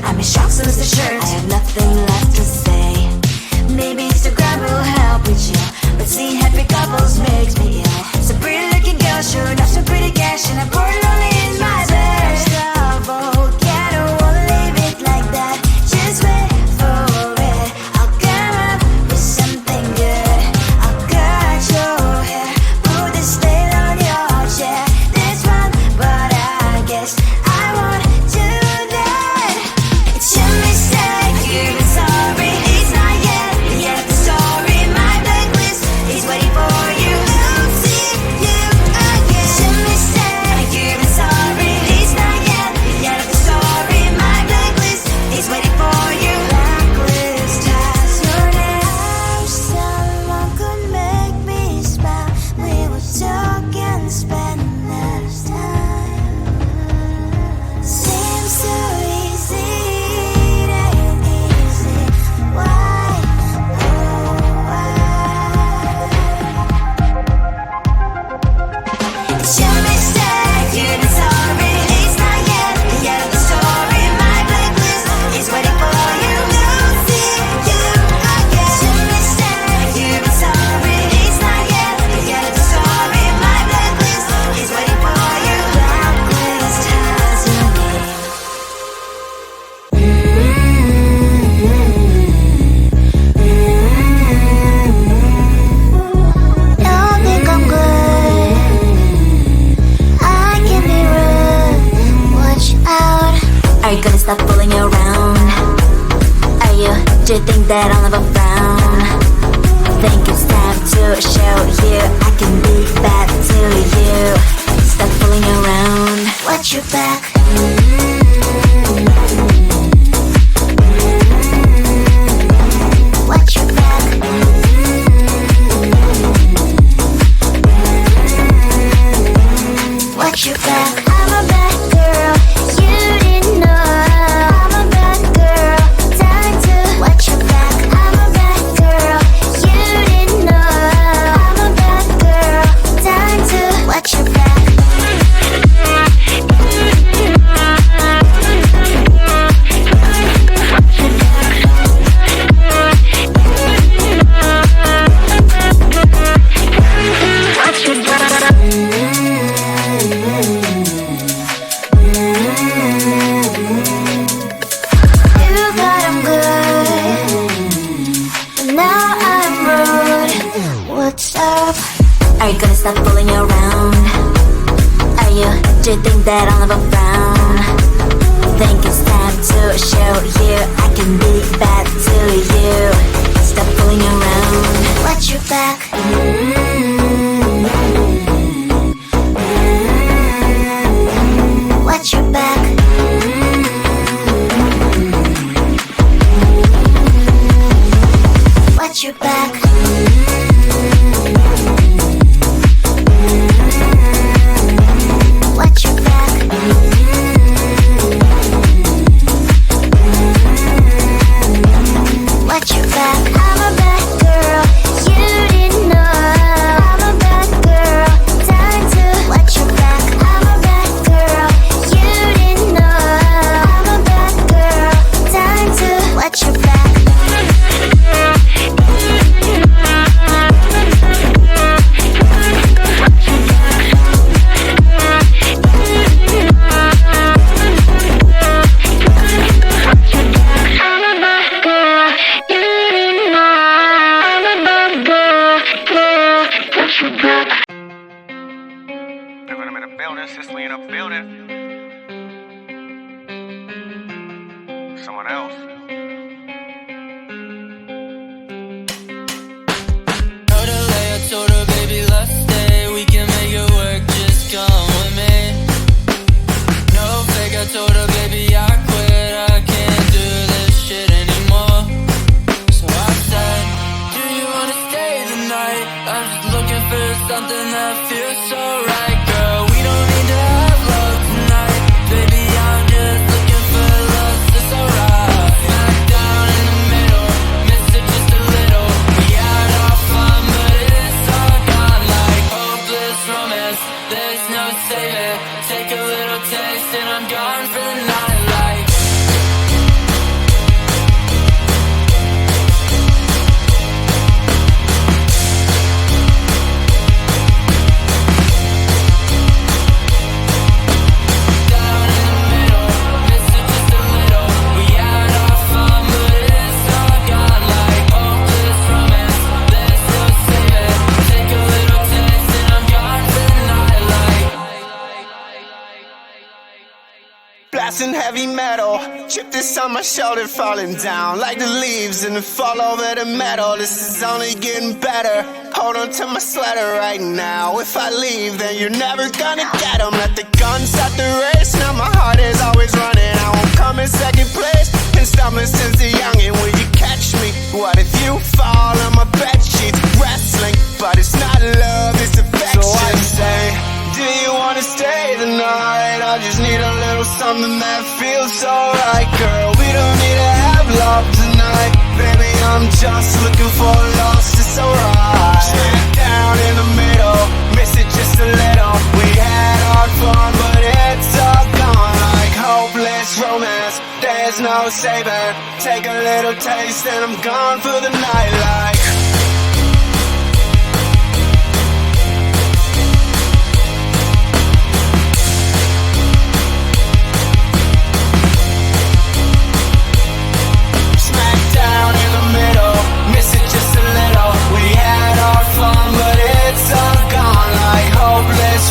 I'm in shock, so it's the shirt. I have nothing left to say. Maybe Instagram will help with you, but seeing happy couples makes me ill. Some pretty looking girl showing off some pretty cash, and I'm bored lonely in my bed. Stop, oh, yeah, I don't wanna leave it like that. Just wait for it. I'll come up with something good. I'll cut your hair, put this stain on your chair. This one, but I guess I won't do that. It's your mistake, you've been sorry. It's not yet the end of the story. My blacklist is waiting for you. I'll see you again. It's your mistake, you've been sorry. It's not yet the end of the story. My blacklist is waiting for you. Blacklist has your name. I wish someone could make me smile. We would talk and spend less time. Seems so easy, it ain't easy. Why? Oh, why? It's your mistake, you've been sorry. It's not yet the end of the story. My blacklist is waiting for you. I'll see you again. It's your mistake, you've been sorry. It's not yet the end of the story. My blacklist is waiting for you. Blacklist has your name. Don't think I'm good. I can be rude. Watch out. Are you gonna stop fooling around? Are you? Do you think that I'll never frown? Think it's time to show you I can be bad to you. Stop fooling around. Watch your back. Watch your back. Watch your back. I'm a bad girl. You didn't know. I'm a bad girl. Time to watch your back. I'm a bad girl. You didn't know. I'm a bad girl. Time to watch your back. You thought I'm good, but now I'm rude. What's up? Are you gonna stop fooling around? Are you? Do you think that I'll never frown? Think it's time to show you I can be bad to you. Stop fooling around. Watch your back. Watch your back. Watch your back. Watch your back. Watch your back. I'm a bad girl. You didn't know. I'm a bad girl. Time to watch your back. I'm a bad girl. You didn't know. I'm a bad girl. Time to watch your back. They're gonna make a building, since we in a building. Someone else. Told her lay, I told her, baby, let's stay. We can make it work, just come with me. No fake, I told her, baby, I quit. I can't do this shit anymore. So I said, do you wanna stay the night? I'm just looking for something that feels so right, girl. We don't need to have love tonight. Baby, I'm just looking for love, it's alright. and heavy metal. Chip this on my shoulder, falling down like the leaves and fall over the metal. This is only getting better. Hold on to my sweater right now. If I leave, then you're never gonna get 'em. Let the gun start the race. Now my heart is always running. I won't come in second place. Been stumbling since a youngin'. Will you catch me? What if you fall on my bed sheets? Wrestling, but it's not love, it's affection. So I say, do you wanna stay the night? I just need a little something that feels so right, girl. We don't need to have love tonight. Baby, I'm just looking for lost, it's alright. Straight down in the middle, miss it just a little. We had our fun, but it's all gone. Like hopeless romance, there's no saving. Take a little taste and I'm gone for the night. Like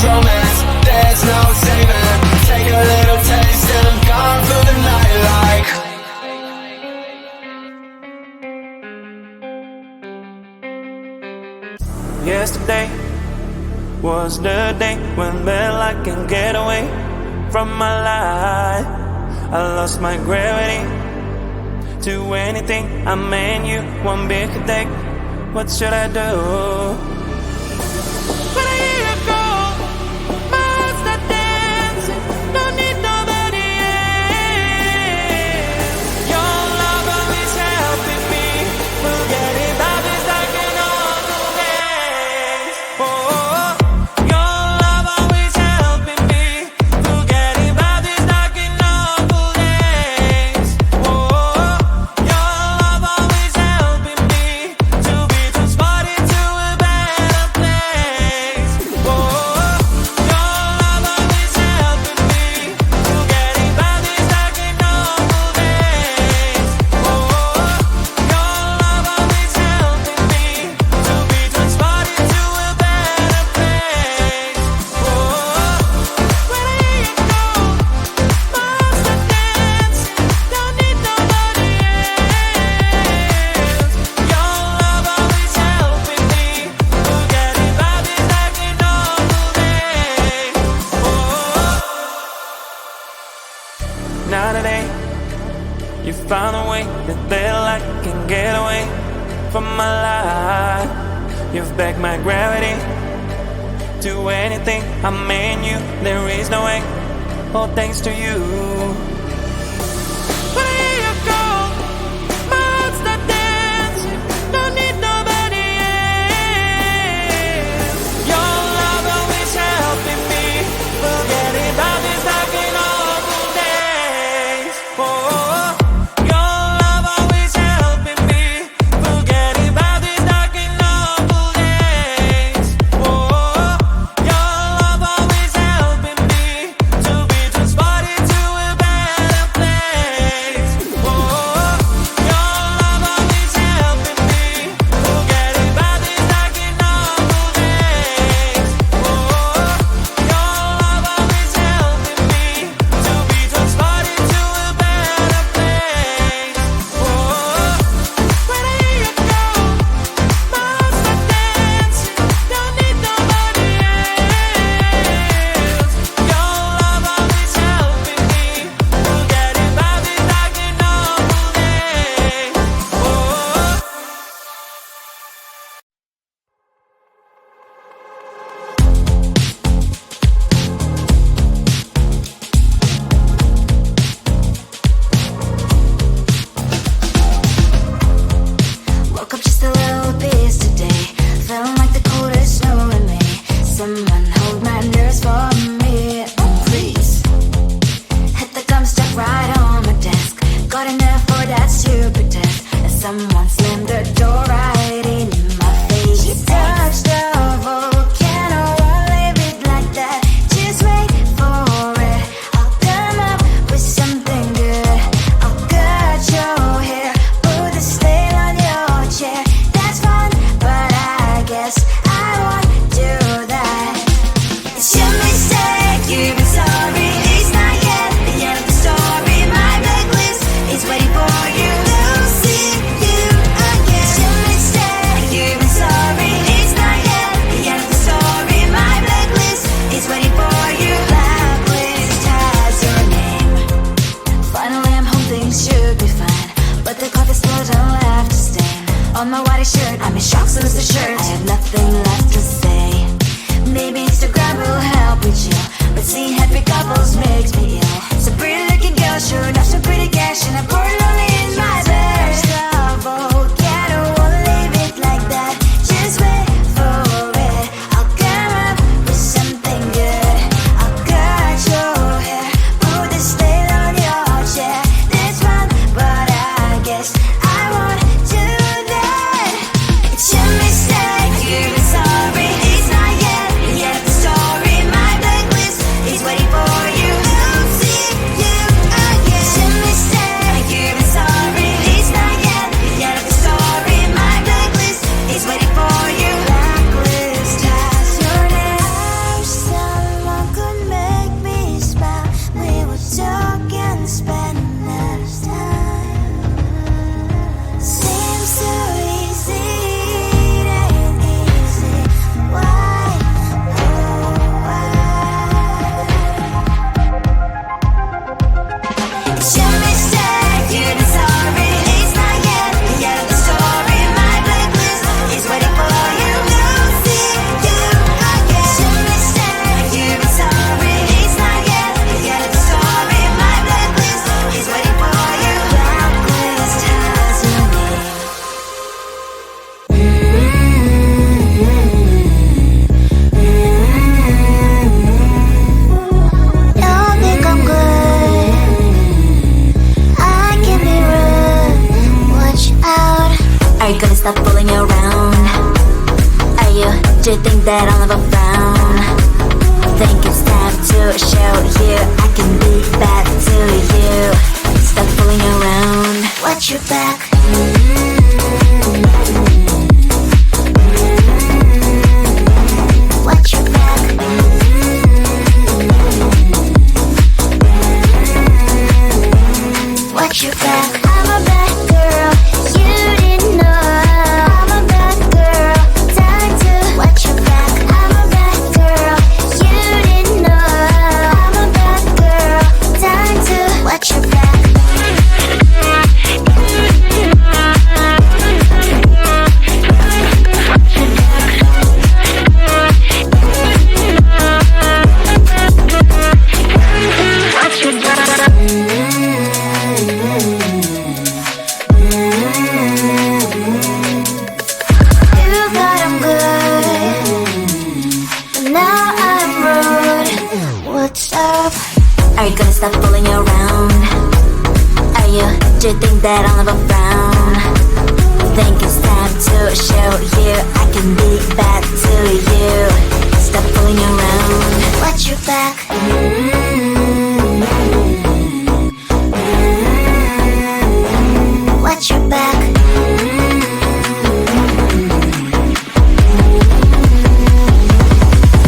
romance, there's no saving. Take a little taste and I'm gone for the night. Like yesterday was the day when I can get away from my life. I lost my gravity to anything. I mean you one big headache. What should I do? When I hear you go, my heart start dancing. Don't need nobody else. Your love always helping me. Forgetting about this like an old days. Oh, your love always helping me. Forgetting about this like an old days. Oh, your love always helping me to be transported to a better place. Oh, your love always helping me. Forgetting about this like an old days. Oh, your love always helping me to be transported to a better place. Oh, when I hear you go, my heart start dancing. Don't need nobody else. Your love always helping me. Forgetting about this like an old days. Oh, now today you found a way that I can get away from my life. You've begged my gravity to anything. I mean you, there is no way. All thanks to you. When I hear you go, my heart start dancing. Don't need nobody else. Your love always helping me. Forgetting about this like in old days. Oh, your love always helping me. Forgetting about this like in old days. Oh, your love always helping me to be transported to a better place. Oh, your love always helping me. Forgetting about this like in old days. Oh, your love always helping me to be transported to a better place. Oh, when I hear you go, my heart start dancing. Don't need nobody else. Your love always helping me. Forgetting about this like an old days. Oh. Woke up just a little pissed today. Feeling like the coldest snow in me. Someone hold my nerves for me, please. Hit the gum stuck right on my desk. Got enough for that stupid test. And someone slammed the door right in my face. You touched the volcano, won't leave it like that. Just wait for it. I'll come up with something good. I'll cut your hair, put the stain on your chair. That's fun, but I guess I won't do that. It's your mistake, you've been sorry. It's not yet the end of the story. but the cloth is still don't left to stain. On my white shirt, I'm in shock, so is the shirt. I have nothing left to say. Maybe Instagram will help with you, but seeing happy couples makes me ill. So pretty looking girl, sure enough, some pretty cash, and I'm poor lonely in my bed. Trouble, yeah, I don't wanna leave it like that. Just wait for it. I'll come up with something good. I'll cut your hair, put the stain on your chair. This one, but I guess I won't do that. It's your mistake, you're sorry. It's not yet the end of the story. My blacklist is waiting for you. I'll see you again. It's your mistake, you're sorry. It's not yet the end of the story. My blacklist is waiting for you. Blacklist has your name. I wish someone could make me smile. We would talk and spend less time. Seems so easy, it ain't easy. Why, oh why? It's your mistake, you're sorry. It's not yet the end of the story. My blacklist is waiting for you. I'll see you again. It's your mistake, you're sorry. It's not yet the end of the story. My blacklist is waiting for you. Blacklist has your name. Don't think I'm good. I can be rude. Watch out. Are you gonna stop fooling around? Are you? Do you think that I'll never frown? Think it's time to show you I can be bad to you. Stop fooling around. Watch your back. Watch your back. Watch your back. I'm a bad girl. You didn't know. I'm a bad girl. Time to watch your back. I'm a bad girl. You didn't know. I'm a bad girl. Time to watch your back. You thought I'm good, but now I'm rude. What's up? Are you gonna stop fooling around? Are you? Do you think that I'll never frown? Think it's time to show you I can be bad to you. Stop fooling around. Watch your back. Watch your back.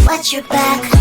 Watch your back.